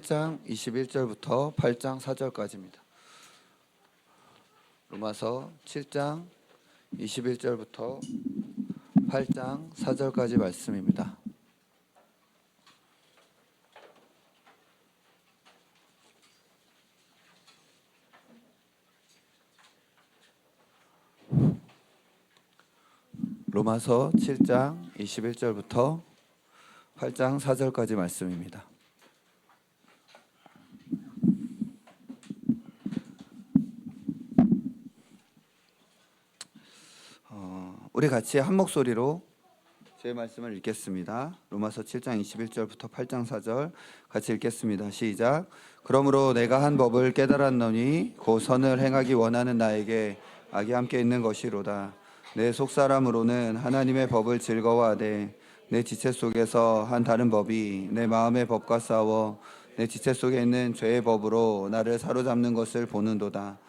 7장 21절부터 8장 4절까지입니다. 로마서 7장 21절부터 8장 4절까지 말씀입니다. 로마서 7장 21절부터 8장 4절까지 말씀입니다. 우리 같이 한 목소리로 제 말씀을 읽겠습니다. 로마서 7장 21절부터 8장 4절 같이 읽겠습니다. 시작. 그러므로 내가 한 법을 깨달았노니 곧 선을 행하기 원하는 나에게 악이 함께 있는 것이로다. 내 속사람으로는 하나님의 법을 즐거워하되 내 지체 속에서 한 다른 법이 내 마음의 법과 싸워 내 지체 속에 있는 죄의 법으로 나를 사로잡는 것을 보는도다.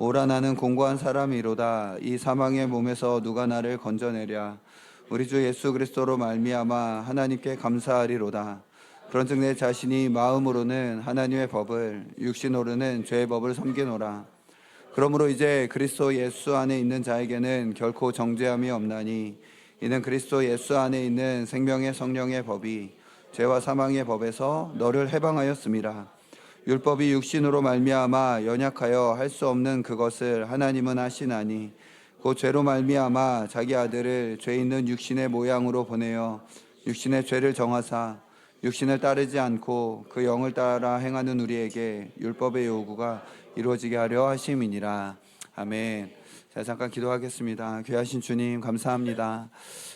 오라 나는 공고한 사람이로다. 이 사망의 몸에서 누가 나를 건져내랴. 우리 주 예수 그리스도로 말미암아 하나님께 감사하리로다. 그런즉 내 자신이 마음으로는 하나님의 법을 육신으로는 죄의 법을 섬기노라. 그러므로 이제 그리스도 예수 안에 있는 자에게는 결코 정죄함이 없나니 이는 그리스도 예수 안에 있는 생명의 성령의 법이 죄와 사망의 법에서 너를 해방하였음이라. 율법이 육신으로 말미암아 연약하여 할 수 없는 그것을 하나님은 하시나니 곧 죄로 말미암아 자기 아들을 죄 있는 육신의 모양으로 보내어 육신의 죄를 정하사 육신을 따르지 않고 그 영을 따라 행하는 우리에게 율법의 요구가 이루어지게 하려 하심이니라. 아멘. 자, 잠깐 기도하겠습니다. 귀하신 주님 감사합니다.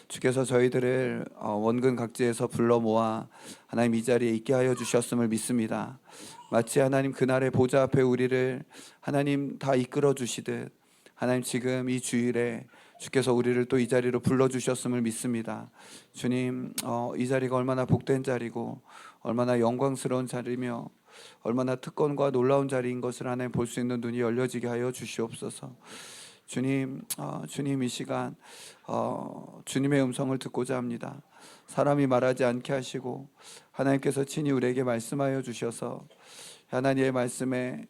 주께서 저희들을 원근 각지에서 불러 모아 하나님 이 자리에 있게 하여 주셨음을 믿습니다. 마치 하나님 그날의 보좌 앞에 우리를 하나님 다 이끌어 주시듯 하나님 지금 이 주일에 주께서 우리를 또 이 자리로 불러주셨음을 믿습니다. 주님 이 자리가 얼마나 복된 자리고 얼마나 영광스러운 자리며 얼마나 특권과 놀라운 자리인 것을 하나님 볼 수 있는 눈이 열려지게 하여 주시옵소서. 주님 주님 이 시간 주님의 음성을 듣고자 합니다. 사람이 말하지 않게 하시고 하나님께서 친히 우리에게 말씀하여 주셔서 하나님의 말씀에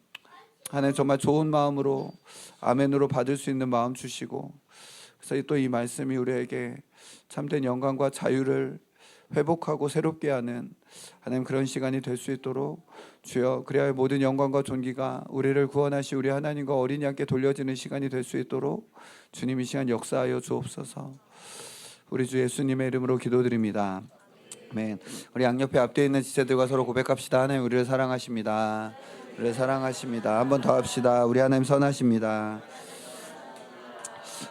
하나님 정말 좋은 마음으로 아멘으로 받을 수 있는 마음 주시고 그래서 또 이 말씀이 우리에게 참된 영광과 자유를 회복하고 새롭게 하는 하나님 그런 시간이 될 수 있도록 주여 그래야 모든 영광과 존귀가 우리를 구원하시 우리 하나님과 어린이 함께 돌려지는 시간이 될 수 있도록 주님 이 시간 역사하여 주옵소서. 우리 주 예수님의 이름으로 기도드립니다. 아멘. 우리 양옆에 앞뒤에 있는 지체들과 서로 고백합시다. 하나님 우리를 사랑하십니다. 우리를 사랑하십니다. 한 번 더 합시다. 우리 하나님 선하십니다.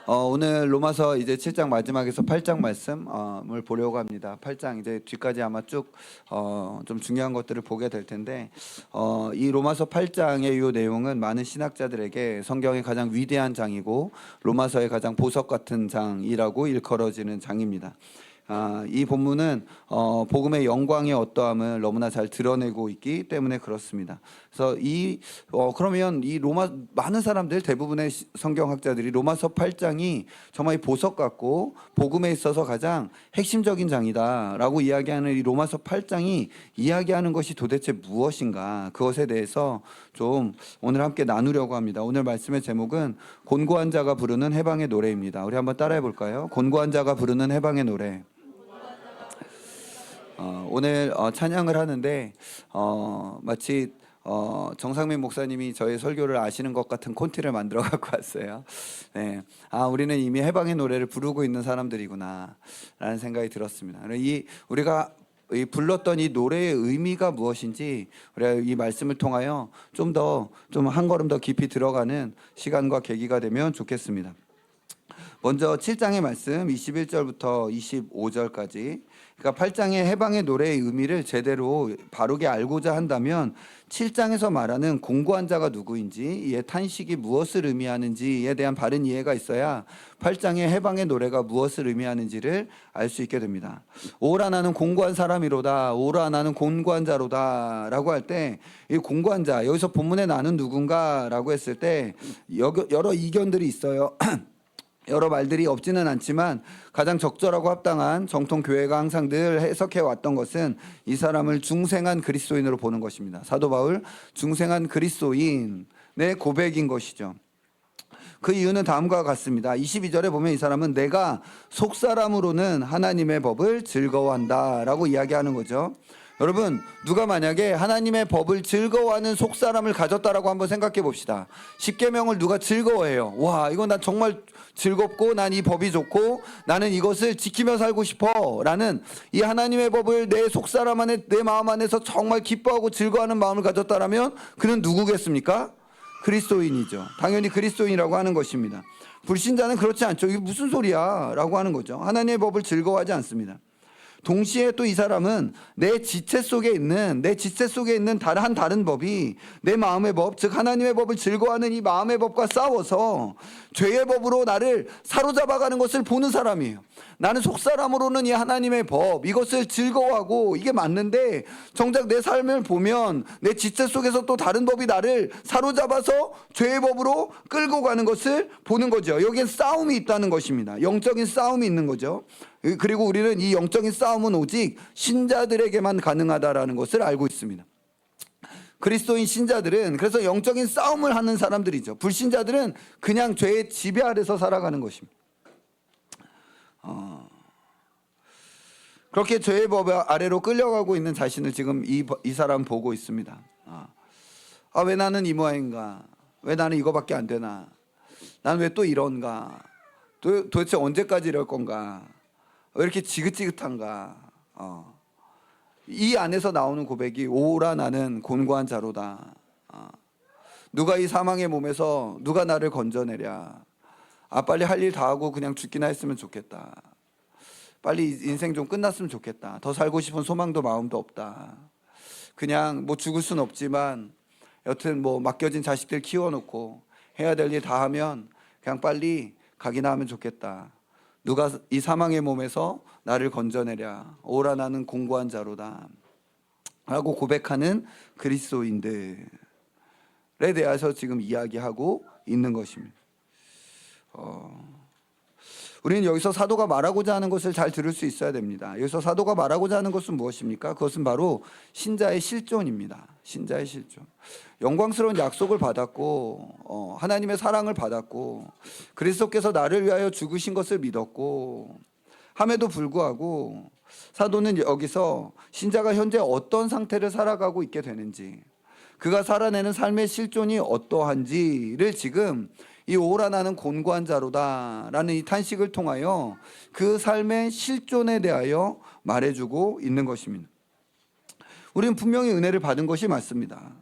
오늘 로마서 이제 7장 마지막에서 8장 말씀을 보려고 합니다. 8장 이제 뒤까지 아마 쭉 좀 중요한 것들을 보게 될 텐데 이 로마서 8장의 이 내용은 많은 신학자들에게 성경의 가장 위대한 장이고 로마서의 가장 보석 같은 장이라고 일컬어지는 장입니다. 이 본문은 복음의 영광의 어떠함을 너무나 잘 드러내고 있기 때문에 그렇습니다. 그래서 그러면 이 로마 많은 사람들 대부분의 성경학자들이 로마서 8장이 정말 보석 같고 복음에 있어서 가장 핵심적인 장이다라고 이야기하는 이 로마서 8장이 이야기하는 것이 도대체 무엇인가 그것에 대해서 좀 오늘 함께 나누려고 합니다. 오늘 말씀의 제목은 곤고한 자가 부르는 해방의 노래입니다. 우리 한번 따라해 볼까요? 곤고한 자가 부르는 해방의 노래. 오늘 찬양을 하는데 마치 정상민 목사님이 저의 설교를 아시는 것 같은 콘티를 만들어 갖고 왔어요. 네. 우리는 이미 해방의 노래를 부르고 있는 사람들이구나 라는 생각이 들었습니다. 우리가 불렀던 이 노래의 의미가 무엇인지 우리가 이 말씀을 통하여 좀 한 걸음 더 깊이 들어가는 시간과 계기가 되면 좋겠습니다. 먼저 7장의 말씀 21절부터 25절까지 그러니까 8장의 해방의 노래의 의미를 제대로 바르게 알고자 한다면 7장에서 말하는 공고한 자가 누구인지 이의 탄식이 무엇을 의미하는지에 대한 바른 이해가 있어야 8장의 해방의 노래가 무엇을 의미하는지를 알 수 있게 됩니다. 오라 나는 공고한 사람이로다. 오라 나는 공고한 자로다 라고 할 때 이 공고한 자 여기서 본문에 나는 누군가 라고 했을 때 여러 이견들이 있어요. 여러 말들이 없지는 않지만 가장 적절하고 합당한 정통 교회가 항상 늘 해석해 왔던 것은 이 사람을 중생한 그리스도인으로 보는 것입니다. 사도 바울 중생한 그리스도인의 고백인 것이죠. 그 이유는 다음과 같습니다. 22절에 보면 이 사람은 내가 속사람으로는 하나님의 법을 즐거워한다 라고 이야기하는 거죠. 여러분, 누가 만약에 하나님의 법을 즐거워하는 속사람을 가졌다라고 한번 생각해 봅시다. 십계명을 누가 즐거워해요? 와, 이거 난 정말 즐겁고 난 이 법이 좋고 나는 이것을 지키며 살고 싶어 라는 이 하나님의 법을 내 속사람 안에, 내 마음 안에서 정말 기뻐하고 즐거워하는 마음을 가졌다라면 그는 누구겠습니까? 그리스도인이죠. 당연히 그리스도인이라고 하는 것입니다. 불신자는 그렇지 않죠. 이게 무슨 소리야 라고 하는 거죠. 하나님의 법을 즐거워하지 않습니다. 동시에 또 이 사람은 내 지체 속에 있는 다른 법이 내 마음의 법, 즉 하나님의 법을 즐거워하는 이 마음의 법과 싸워서 죄의 법으로 나를 사로잡아가는 것을 보는 사람이에요. 나는 속사람으로는 이 하나님의 법, 이것을 즐거워하고 이게 맞는데 정작 내 삶을 보면 내 지체 속에서 또 다른 법이 나를 사로잡아서 죄의 법으로 끌고 가는 것을 보는 거죠. 여기엔 싸움이 있다는 것입니다. 영적인 싸움이 있는 거죠. 그리고 우리는 이 영적인 싸움은 오직 신자들에게만 가능하다라는 것을 알고 있습니다. 그리스도인 신자들은 그래서 영적인 싸움을 하는 사람들이죠. 불신자들은 그냥 죄의 지배 아래서 살아가는 것입니다. 그렇게 죄의 법 아래로 끌려가고 있는 자신을 지금 이 사람 보고 있습니다. 왜 나는 이 모양인가? 왜 나는 이거밖에 안 되나? 난 왜 또 이런가? 도대체 언제까지 이럴 건가? 왜 이렇게 지긋지긋한가? 이 안에서 나오는 고백이 오라 나는 곤고한 자로다. 누가 이 사망의 몸에서 누가 나를 건져내랴? 빨리 할 일 다 하고 그냥 죽기나 했으면 좋겠다. 빨리 인생 좀 끝났으면 좋겠다. 더 살고 싶은 소망도 마음도 없다. 그냥 뭐 죽을 순 없지만 여튼 뭐 맡겨진 자식들 키워놓고 해야 될 일 다 하면 그냥 빨리 가기나 하면 좋겠다. 누가 이 사망의 몸에서 나를 건져내랴. 오라 나는 공고한 자로다 라고 고백하는 그리스도인들에 대해서 지금 이야기하고 있는 것입니다. 우리는 여기서 사도가 말하고자 하는 것을 잘 들을 수 있어야 됩니다. 여기서 사도가 말하고자 하는 것은 무엇입니까? 그것은 바로 신자의 실존입니다. 신자의 실존. 영광스러운 약속을 받았고 하나님의 사랑을 받았고 그리스도께서 나를 위하여 죽으신 것을 믿었고 함에도 불구하고 사도는 여기서 신자가 현재 어떤 상태를 살아가고 있게 되는지, 그가 살아내는 삶의 실존이 어떠한지를 지금 이 오라 나는 곤고한 자로다 라는 이 탄식을 통하여 그 삶의 실존에 대하여 말해주고 있는 것입니다. 우리는 분명히 은혜를 받은 것이 맞습니다.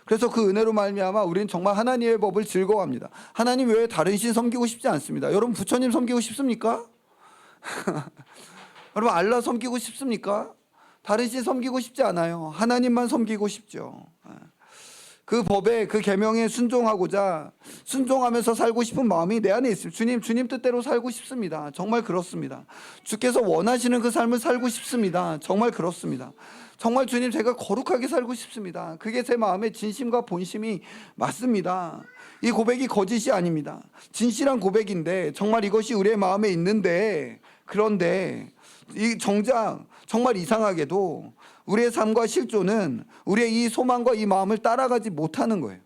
그래서 그 은혜로 말미암아 우리는 정말 하나님의 법을 즐거워합니다. 하나님 외에 다른 신 섬기고 싶지 않습니다. 여러분 부처님 섬기고 싶습니까? 여러분 알라 섬기고 싶습니까? 다른 신 섬기고 싶지 않아요. 하나님만 섬기고 싶죠. 그 법에, 그 계명에 순종하면서 살고 싶은 마음이 내 안에 있습니다. 주님 뜻대로 살고 싶습니다. 정말 그렇습니다. 주께서 원하시는 그 삶을 살고 싶습니다. 정말 그렇습니다. 정말 주님, 제가 거룩하게 살고 싶습니다. 그게 제 마음의 진심과 본심이 맞습니다. 이 고백이 거짓이 아닙니다. 진실한 고백인데 정말 이것이 우리의 마음에 있는데, 그런데 이 정작 정말 이상하게도 우리의 삶과 실존은 우리의 이 소망과 이 마음을 따라가지 못하는 거예요.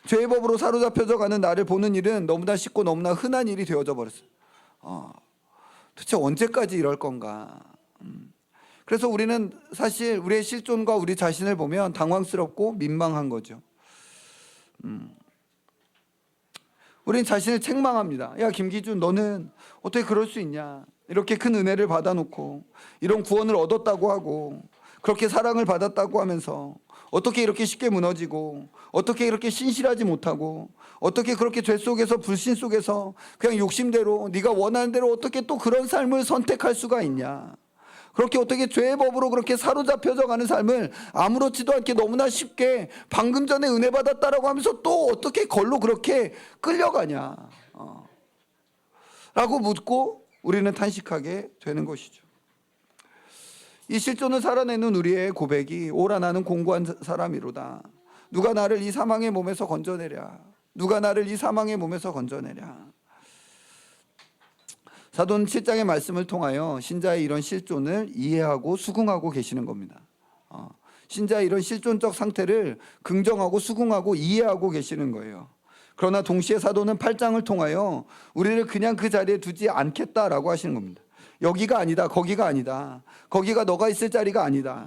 죄의 법으로 사로잡혀져 가는 나를 보는 일은 너무나 쉽고 너무나 흔한 일이 되어져 버렸어요. 도대체 언제까지 이럴 건가? 그래서 우리는 사실 우리의 실존과 우리 자신을 보면 당황스럽고 민망한 거죠. 우리는 자신을 책망합니다. 야, 김기준, 너는 어떻게 그럴 수 있냐? 이렇게 큰 은혜를 받아놓고 이런 구원을 얻었다고 하고 그렇게 사랑을 받았다고 하면서 어떻게 이렇게 쉽게 무너지고 어떻게 이렇게 신실하지 못하고 어떻게 그렇게 죄 속에서 불신 속에서 그냥 욕심대로 네가 원하는 대로 어떻게 또 그런 삶을 선택할 수가 있냐? 그렇게 어떻게 죄의 법으로 그렇게 사로잡혀져 가는 삶을 아무렇지도 않게 너무나 쉽게 방금 전에 은혜 받았다라고 하면서 또 어떻게 걸로 그렇게 끌려가냐? 라고 묻고 우리는 탄식하게 되는 것이죠. 이 실존을 살아내는 우리의 고백이 오라 나는 공고한 사람이로다. 누가 나를 이 사망의 몸에서 건져내랴. 누가 나를 이 사망의 몸에서 건져내랴. 사도는 7장의 말씀을 통하여 신자의 이런 실존을 이해하고 수긍하고 계시는 겁니다. 신자의 이런 실존적 상태를 긍정하고 수긍하고 이해하고 계시는 거예요. 그러나 동시에 사도는 8장을 통하여 우리를 그냥 그 자리에 두지 않겠다라고 하시는 겁니다. 여기가 아니다, 거기가 아니다, 거기가 너가 있을 자리가 아니다.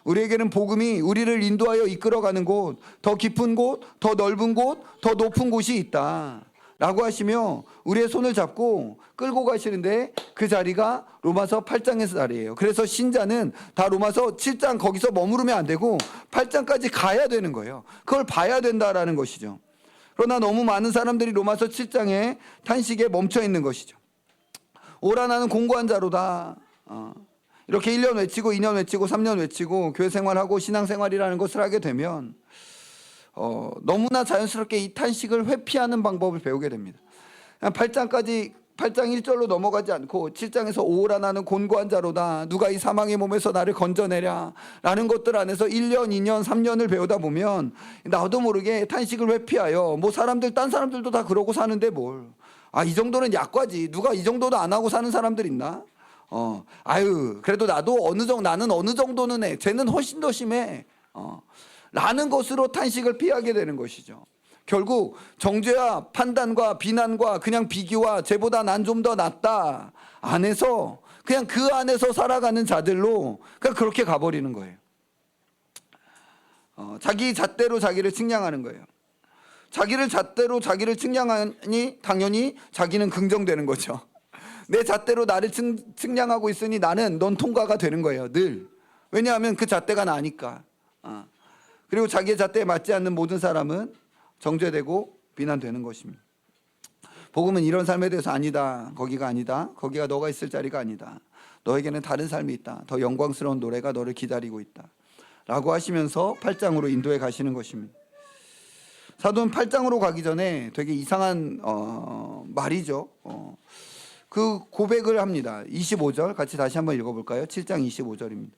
우리에게는 복음이 우리를 인도하여 이끌어가는 곳, 더 깊은 곳, 더 넓은 곳, 더 높은 곳이 있다 라고 하시며 우리의 손을 잡고 끌고 가시는데 그 자리가 로마서 8장에서 자리예요. 그래서 신자는 다 로마서 7장 거기서 머무르면 안 되고 8장까지 가야 되는 거예요. 그걸 봐야 된다라는 것이죠. 그러나 너무 많은 사람들이 로마서 7장에 탄식에 멈춰 있는 것이죠. 오라 나는 공고한 자로다. 이렇게 1년 외치고 2년 외치고 3년 외치고 교회 생활하고 신앙생활이라는 것을 하게 되면 너무나 자연스럽게 이 탄식을 회피하는 방법을 배우게 됩니다. 8장 1절로 넘어가지 않고 7장에서 오라 나는 곤고한 자로다. 누가 이 사망의 몸에서 나를 건져내랴 라는 것들 안에서 1년, 2년, 3년을 배우다 보면 나도 모르게 탄식을 회피하여 딴 사람들도 다 그러고 사는데 뭘. 이 정도는 약과지. 누가 이 정도도 안 하고 사는 사람들 있나? 그래도 나는 어느 정도는 해. 쟤는 훨씬 더 심해. 라는 것으로 탄식을 피하게 되는 것이죠. 결국 정죄와 판단과 비난과 그냥 비교와 쟤보다 난 좀 더 낫다 안에서 그냥 그 안에서 살아가는 자들로 그냥 그렇게 가버리는 거예요. 자기 잣대로 자기를 측량하는 거예요. 자기를 잣대로 자기를 측량하니 당연히 자기는 긍정되는 거죠. 내 잣대로 나를 측량하고 있으니 넌 통과가 되는 거예요. 늘. 왜냐하면 그 잣대가 나니까. 그리고 자기의 잣대에 맞지 않는 모든 사람은 정죄되고 비난되는 것입니다. 복음은 이런 삶에 대해서 아니다. 거기가 아니다. 거기가 너가 있을 자리가 아니다. 너에게는 다른 삶이 있다. 더 영광스러운 노래가 너를 기다리고 있다. 라고 하시면서 8장으로 인도해 가시는 것입니다. 사도는 8장으로 가기 전에 되게 이상한 말이죠. 그 고백을 합니다. 25절 같이 다시 한번 읽어볼까요? 7장 25절입니다.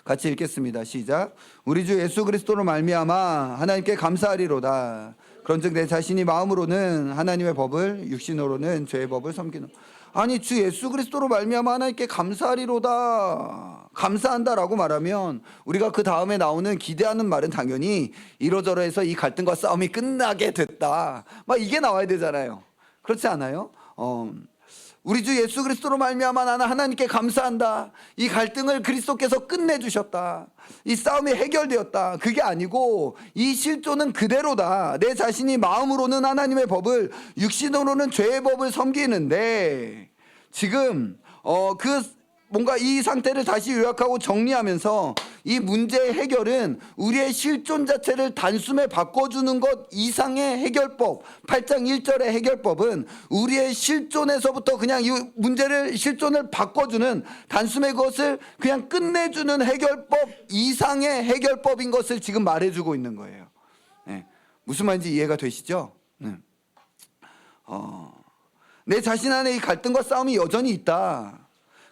같이 읽겠습니다. 시작. 우리 주 예수 그리스도로 말미암아 하나님께 감사하리로다. 그런즉 내 자신이 마음으로는 하나님의 법을 육신으로는 죄의 법을 섬기는. 아니 주 예수 그리스도로 말미암아 하나님께 감사하리로다. 감사한다라고 말하면 우리가 그 다음에 나오는 기대하는 말은 당연히 이러저러해서 이 갈등과 싸움이 끝나게 됐다. 이게 나와야 되잖아요. 그렇지 않아요? 우리 주 예수 그리스도로 말미암아 나는 하나님께 감사한다. 이 갈등을 그리스도께서 끝내주셨다. 이 싸움이 해결되었다. 그게 아니고 이 실존은 그대로다. 내 자신이 마음으로는 하나님의 법을 육신으로는 죄의 법을 섬기는데 지금 뭔가 이 상태를 다시 요약하고 정리하면서 이 문제의 해결은 우리의 실존 자체를 단숨에 바꿔주는 것 이상의 해결법, 8장 1절의 해결법은 우리의 실존에서부터 그냥 이 실존을 바꿔주는 단숨에 그것을 그냥 끝내주는 해결법 이상의 해결법인 것을 지금 말해주고 있는 거예요. 네. 무슨 말인지 이해가 되시죠? 네. 내 자신 안에 이 갈등과 싸움이 여전히 있다.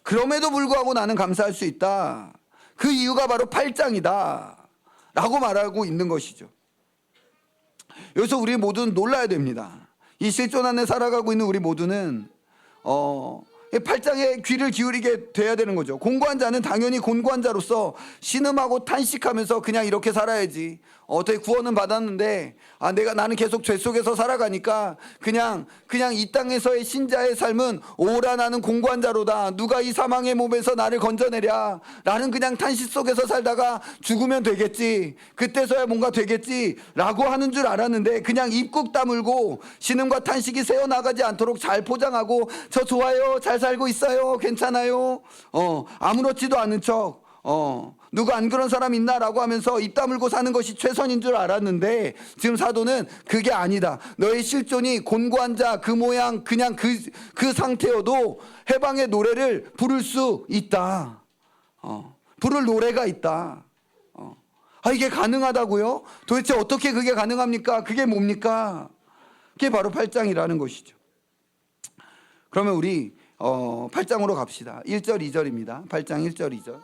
그럼에도 불구하고 나는 감사할 수 있다. 그 이유가 바로 8장이다 라고 말하고 있는 것이죠. 여기서 우리 모두는 놀라야 됩니다. 이 실존 안에 살아가고 있는 우리 모두는 8장에 귀를 기울이게 돼야 되는 거죠. 공고한 자는 당연히 공고한 자로서 신음하고 탄식하면서 그냥 이렇게 살아야지. 어떻게 구원은 받았는데 나는 계속 죄 속에서 살아가니까 그냥 이 땅에서의 신자의 삶은 오라 나는 공고한 자로다. 누가 이 사망의 몸에서 나를 건져내랴. 나는 그냥 탄식 속에서 살다가 죽으면 되겠지. 그때서야 뭔가 되겠지 라고 하는 줄 알았는데 그냥 입국 다물고 신음과 탄식이 새어나가지 않도록 잘 포장하고 저 좋아요. 잘 살고 있어요. 괜찮아요. 아무렇지도 않은 척 누가 안 그런 사람 있나 라고 하면서 입 다물고 사는 것이 최선인 줄 알았는데 지금 사도는 그게 아니다. 너의 실존이 곤고한 자 그 모양 그냥 그 상태여도 해방의 노래를 부를 수 있다. 부를 노래가 있다. 이게 가능하다고요? 도대체 어떻게 그게 가능합니까? 그게 뭡니까? 그게 바로 8장이라는 것이죠. 그러면 우리 8장으로 갑시다. 1절 2절입니다. 8장 1절 2절.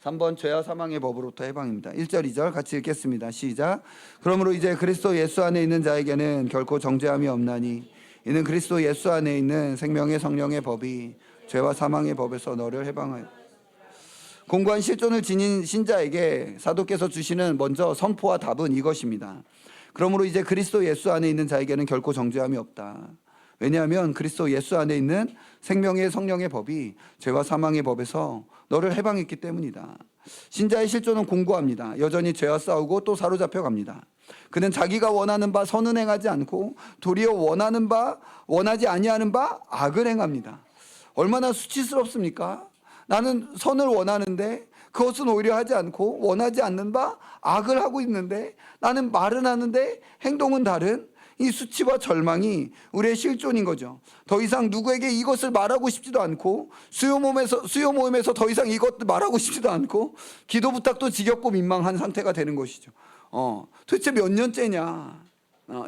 3번 죄와 사망의 법으로부터 해방입니다. 1절 2절 같이 읽겠습니다. 시작. 그러므로 이제 그리스도 예수 안에 있는 자에게는 결코 정죄함이 없나니 이는 그리스도 예수 안에 있는 생명의 성령의 법이 죄와 사망의 법에서 너를 해방하여. 공고한 실존을 지닌 신자에게 사도께서 주시는 먼저 선포와 답은 이것입니다. 그러므로 이제 그리스도 예수 안에 있는 자에게는 결코 정죄함이 없다. 왜냐하면 그리스도 예수 안에 있는 생명의 성령의 법이 죄와 사망의 법에서 너를 해방했기 때문이다. 신자의 실존은 공고합니다. 여전히 죄와 싸우고 또 사로잡혀 갑니다. 그는 자기가 원하는 바 선은 행하지 않고 도리어 원하지 아니하는 바 악을 행합니다. 얼마나 수치스럽습니까? 나는 선을 원하는데 그것은 오히려 하지 않고 원하지 않는 바 악을 하고 있는데, 나는 말은 하는데 행동은 다른 이 수치와 절망이 우리의 실존인 거죠. 더 이상 누구에게 이것을 말하고 싶지도 않고 수요 모임에서 더 이상 이것 말하고 싶지도 않고 기도 부탁도 지겹고 민망한 상태가 되는 것이죠. 도대체 몇 년째냐?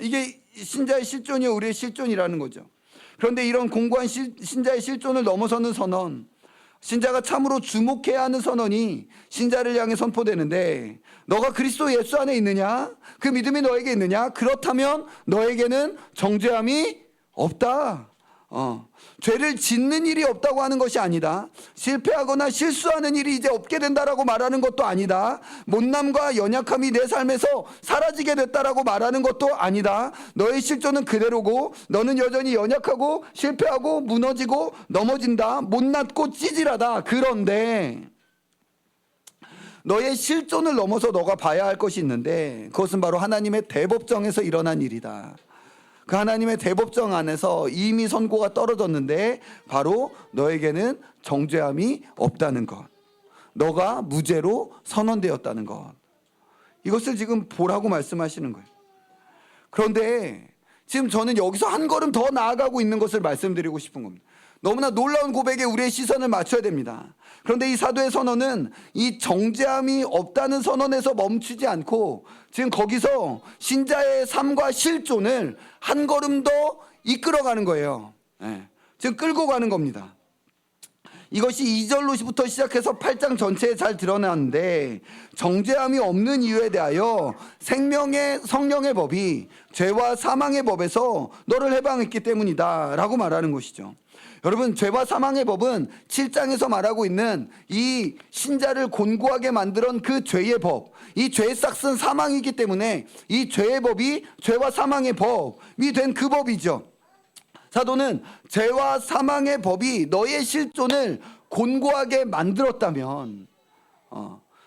이게 신자의 실존이 우리의 실존이라는 거죠. 그런데 이런 공고한 신자의 실존을 넘어서는 선언, 신자가 참으로 주목해야 하는 선언이 신자를 향해 선포되는데, 너가 그리스도 예수 안에 있느냐? 그 믿음이 너에게 있느냐? 그렇다면 너에게는 정죄함이 없다. 죄를 짓는 일이 없다고 하는 것이 아니다. 실패하거나 실수하는 일이 이제 없게 된다라고 말하는 것도 아니다. 못남과 연약함이 내 삶에서 사라지게 됐다라고 말하는 것도 아니다. 너의 실존은 그대로고 너는 여전히 연약하고 실패하고 무너지고 넘어진다. 못났고 찌질하다. 그런데 너의 실존을 넘어서 너가 봐야 할 것이 있는데, 그것은 바로 하나님의 대법정에서 일어난 일이다. 그 하나님의 대법정 안에서 이미 선고가 떨어졌는데 바로 너에게는 정죄함이 없다는 것, 너가 무죄로 선언되었다는 것, 이것을 지금 보라고 말씀하시는 거예요. 그런데 지금 저는 여기서 한 걸음 더 나아가고 있는 것을 말씀드리고 싶은 겁니다. 너무나 놀라운 고백에 우리의 시선을 맞춰야 됩니다. 그런데 이 사도의 선언은 이 정죄함이 없다는 선언에서 멈추지 않고 지금 거기서 신자의 삶과 실존을 한 걸음 더 이끌어가는 거예요. 지금 끌고 가는 겁니다. 이것이 2절로부터 시작해서 8장 전체에 잘 드러나는데, 정죄함이 없는 이유에 대하여 생명의 성령의 법이 죄와 사망의 법에서 너를 해방했기 때문이다 라고 말하는 것이죠. 여러분, 죄와 사망의 법은 7장에서 말하고 있는 이 신자를 곤고하게 만들어 그 죄의 법, 이 죄의 싹은 사망이기 때문에 이 죄의 법이 죄와 사망의 법이 된 그 법이죠. 사도는 죄와 사망의 법이 너의 실존을 곤고하게 만들었다면,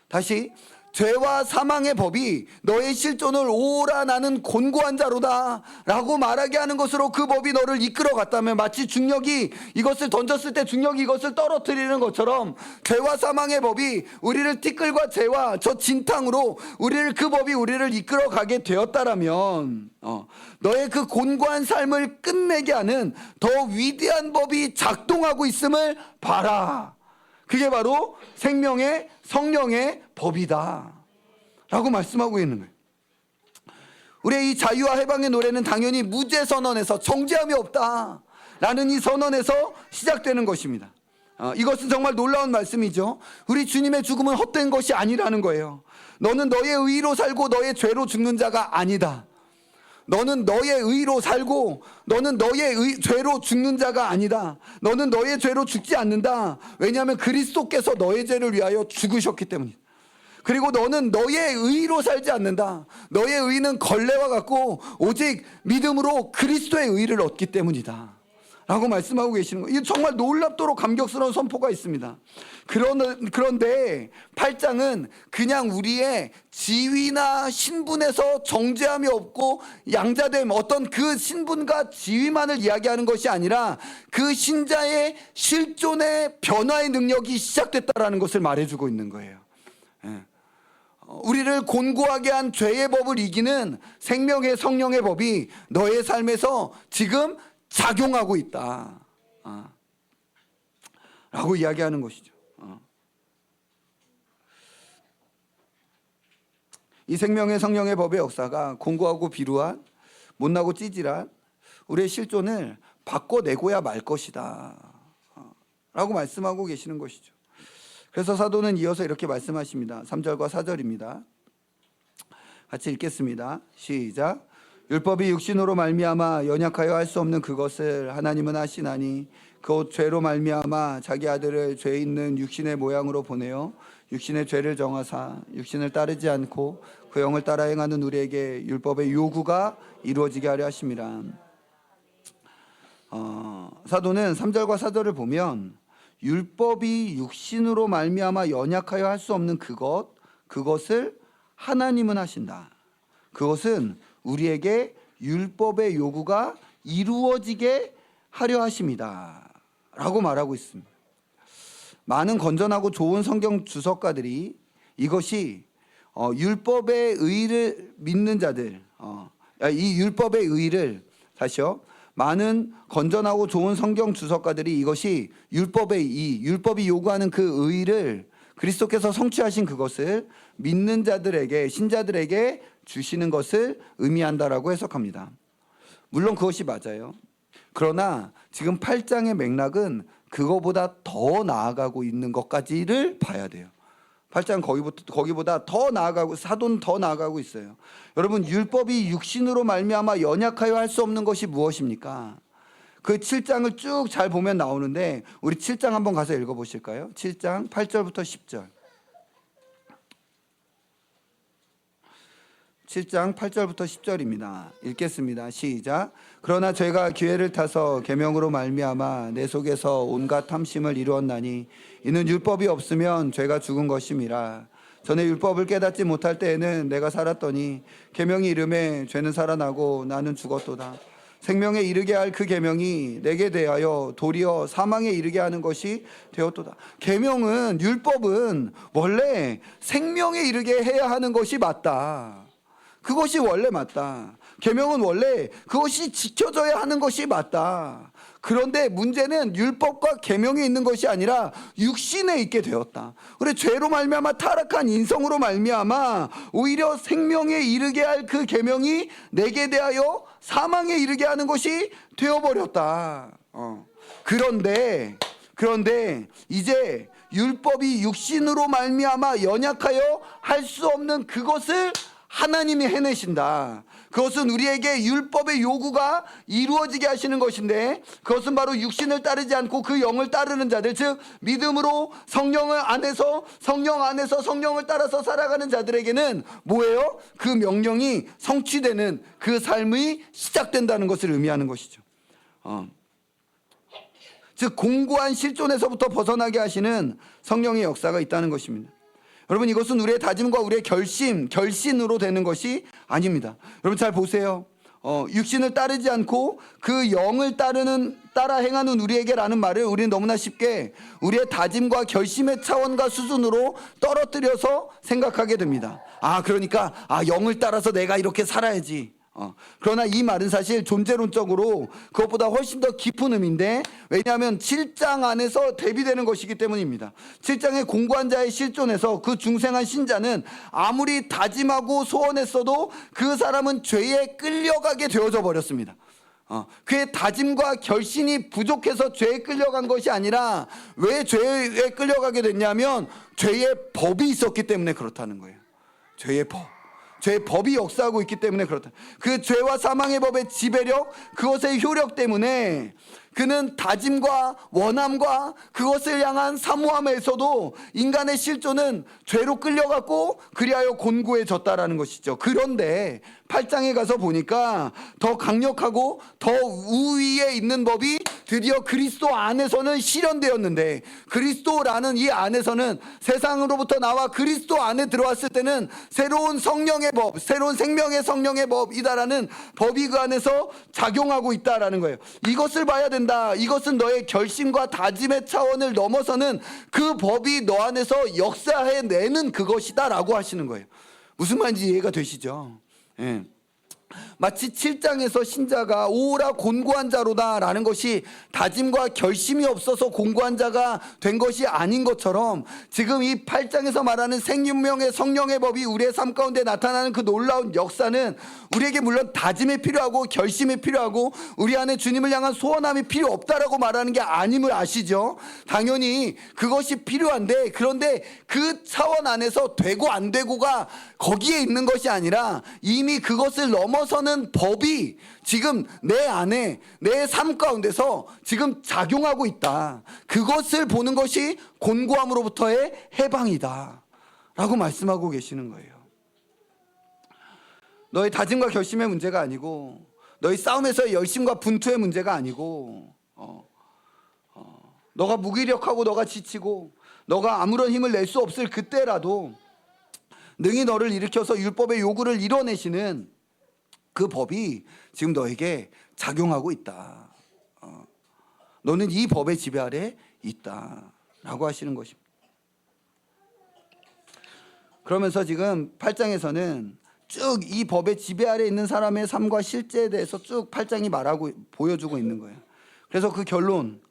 다시 죄와 사망의 법이 너의 실존을 오라 나는 곤고한 자로다 라고 말하게 하는 것으로 그 법이 너를 이끌어 갔다면, 마치 중력이 이것을 던졌을 때 중력이 이것을 떨어뜨리는 것처럼 죄와 사망의 법이 우리를 티끌과 재와 저 진탕으로 그 법이 우리를 이끌어 가게 되었다라면, 너의 그 곤고한 삶을 끝내게 하는 더 위대한 법이 작동하고 있음을 봐라. 그게 바로 생명의 성령의 법이다 라고 말씀하고 있는 거예요. 우리의 이 자유와 해방의 노래는 당연히 무죄 선언에서 정죄함이 없다 라는 이 선언에서 시작되는 것입니다. 이것은 정말 놀라운 말씀이죠. 우리 주님의 죽음은 헛된 것이 아니라는 거예요. 너는 너의 의로 살고 너의 죄로 죽는 자가 아니다. 너는 너의 의로 살고 너는 너의 죄로 죽는 자가 아니다. 너는 너의 죄로 죽지 않는다. 왜냐하면 그리스도께서 너의 죄를 위하여 죽으셨기 때문이다. 그리고 너는 너의 의로 살지 않는다. 너의 의는 걸레와 같고 오직 믿음으로 그리스도의 의를 얻기 때문이다 라고 말씀하고 계시는 거예요. 이게 정말 놀랍도록 감격스러운 선포가 있습니다. 그런데 8장은 그냥 우리의 지위나 신분에서 정죄함이 없고 양자됨, 어떤 그 신분과 지위만을 이야기하는 것이 아니라 그 신자의 실존의 변화의 능력이 시작됐다라는 것을 말해주고 있는 거예요. 우리를 곤고하게 한 죄의 법을 이기는 생명의 성령의 법이 너의 삶에서 지금 작용하고 있다 라고 이야기하는 것이죠. 이 생명의 성령의 법의 역사가 공고하고 비루한, 못나고 찌질한 우리의 실존을 바꿔내고야 말 것이다 라고 말씀하고 계시는 것이죠. 그래서 사도는 이어서 이렇게 말씀하십니다. 3절과 4절입니다. 같이 읽겠습니다. 시작. 율법이 육신으로 말미암아 연약하여 할 수 없는 그것을 하나님은 하시나니 곧 죄로 말미암아 자기 아들을 죄 있는 육신의 모양으로 보내어 육신의 죄를 정하사 육신을 따르지 않고 그 영을 따라 행하는 우리에게 율법의 요구가 이루어지게 하려 하심이라. 사도는 3절과 4절을 보면 율법이 육신으로 말미암아 연약하여 할 수 없는 그것을 하나님은 하신다. 그것은 우리에게 율법의 요구가 이루어지게 하려 하심이다 라고 말하고 있습니다. 많은 건전하고 좋은 성경 주석가들이 이것이 율법의 의를 믿는 자들, 이 율법의 의를 다시요. 많은 건전하고 좋은 성경 주석가들이 이것이 율법이 요구하는 그 의를 그리스도께서 성취하신 그것을 믿는 자들에게, 신자들에게 주시는 것을 의미한다라고 해석합니다. 물론 그것이 맞아요. 그러나 지금 8장의 맥락은 그거보다 더 나아가고 있는 것까지를 봐야 돼요. 8장 거기보다 더 나아가고, 사도는 더 나아가고 있어요. 여러분, 율법이 육신으로 말미암아 연약하여 할 수 없는 것이 무엇입니까? 그 7장을 쭉 잘 보면 나오는데 우리 7장 한번 가서 읽어보실까요? 7장 8절부터 10절. 7장 8절부터 10절입니다. 읽겠습니다. 시작. 그러나 죄가 기회를 타서 계명으로 말미암아 내 속에서 온갖 탐심을 이루었나니 이는 율법이 없으면 죄가 죽은 것임이라. 전에 율법을 깨닫지 못할 때에는 내가 살았더니 계명이 이름에 죄는 살아나고 나는 죽었도다. 생명에 이르게 할 그 계명이 내게 대하여 도리어 사망에 이르게 하는 것이 되었도다. 계명은, 율법은 원래 생명에 이르게 해야 하는 것이 맞다. 그것이 원래 맞다. 계명은 원래 그것이 지켜져야 하는 것이 맞다. 그런데 문제는 율법과 계명이 있는 것이 아니라 육신에 있게 되었다. 그래, 죄로 말미암아 타락한 인성으로 말미암아 오히려 생명에 이르게 할 그 계명이 내게 대하여 사망에 이르게 하는 것이 되어버렸다. 그런데 이제 율법이 육신으로 말미암아 연약하여 할 수 없는 그것을 하나님이 해내신다. 그것은 우리에게 율법의 요구가 이루어지게 하시는 것인데, 그것은 바로 육신을 따르지 않고 그 영을 따르는 자들, 즉 믿음으로 성령 안에서 성령을 따라서 살아가는 자들에게는 뭐예요? 그 명령이 성취되는 그 삶이 시작된다는 것을 의미하는 것이죠. 즉 공고한 실존에서부터 벗어나게 하시는 성령의 역사가 있다는 것입니다. 여러분, 이것은 우리의 다짐과 우리의 결신으로 되는 것이 아닙니다. 여러분 잘 보세요. 육신을 따르지 않고 그 영을 따라 행하는 우리에게라는 말을 우리는 너무나 쉽게 우리의 다짐과 결심의 차원과 수준으로 떨어뜨려서 생각하게 됩니다. 그러니까 영을 따라서 내가 이렇게 살아야지. 그러나 이 말은 사실 존재론적으로 그것보다 훨씬 더 깊은 의미인데, 왜냐하면 7장 안에서 대비되는 것이기 때문입니다. 7장의 공고한 자의 실존에서 그 중생한 신자는 아무리 다짐하고 소원했어도 그 사람은 죄에 끌려가게 되어져 버렸습니다. 그의 다짐과 결신이 부족해서 죄에 끌려간 것이 아니라, 왜 죄에 끌려가게 됐냐면 죄의 법이 있었기 때문에 그렇다는 거예요. 죄의 법이 역사하고 있기 때문에 그렇다. 그 죄와 사망의 법의 지배력, 그것의 효력 때문에 그는 다짐과 원함과 그것을 향한 사모함에서도 인간의 실존은 죄로 끌려갔고 그리하여 곤고해졌다라는 것이죠. 그런데 8장에 가서 보니까 더 강력하고 더 우위에 있는 법이 드디어 그리스도 안에서는 실현되었는데, 그리스도라는 이 안에서는 세상으로부터 나와 그리스도 안에 들어왔을 때는 새로운 성령의 법, 새로운 생명의 성령의 법이다라는 법이 그 안에서 작용하고 있다라는 거예요. 이것을 봐야 된다. 이것은 너의 결심과 다짐의 차원을 넘어서는 그 법이 너 안에서 역사해내는 그것이다 라고 하시는 거예요. 무슨 말인지 이해가 되시죠? 예. 마치 7장에서 신자가 오라 곤고한 자로다 라는 것이 다짐과 결심이 없어서 곤고한 자가 된 것이 아닌 것처럼, 지금 이 8장에서 말하는 생명의 성령의 법이 우리의 삶 가운데 나타나는 그 놀라운 역사는 우리에게 물론 다짐이 필요하고 결심이 필요하고 우리 안에 주님을 향한 소원함이 필요 없다라고 말하는 게 아님을 아시죠? 당연히 그것이 필요한데, 그런데 그 차원 안에서 되고 안 되고가 거기에 있는 것이 아니라 이미 그것을 넘어 일어서는 법이 지금 내 안에, 내 삶 가운데서 지금 작용하고 있다. 그것을 보는 것이 곤고함으로부터의 해방이다 라고 말씀하고 계시는 거예요. 너의 다짐과 결심의 문제가 아니고, 너의 싸움에서의 열심과 분투의 문제가 아니고, 너가 무기력하고 너가 지치고 너가 아무런 힘을 낼 수 없을 그때라도 능히 너를 일으켜서 율법의 요구를 이뤄내시는 그 법이 지금 너에게 작용하고 있다. 너는 이 법의 지배 아래 있다 라고 하시는 것입니다. 그러면서 지금 8장에서는 쭉 이 법의 지배 아래 있는 사람의 삶과 실제에 대해서 쭉 8장이 말하고 보여주고 있는 거예요. 그래서 그 결론,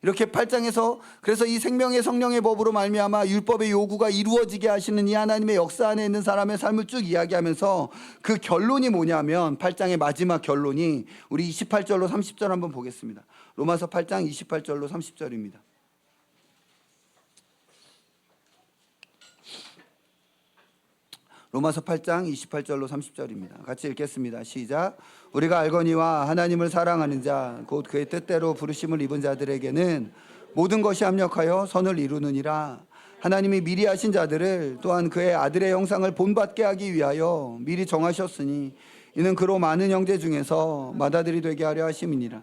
이렇게 8장에서 그래서 이 생명의 성령의 법으로 말미암아 율법의 요구가 이루어지게 하시는 이 하나님의 역사 안에 있는 사람의 삶을 쭉 이야기하면서 그 결론이 뭐냐면 8장의 마지막 결론이 우리 28절로 30절 한번 보겠습니다. 로마서 8장 28절로 30절입니다. 로마서 8장 28절로 30절입니다. 같이 읽겠습니다. 시작. 우리가 알거니와 하나님을 사랑하는 자 곧 그의 뜻대로 부르심을 입은 자들에게는 모든 것이 합력하여 선을 이루느니라. 하나님이 미리 하신 자들을 또한 그의 아들의 형상을 본받게 하기 위하여 미리 정하셨으니 이는 그로 많은 형제 중에서 맏아들이 되게 하려 하심이니라.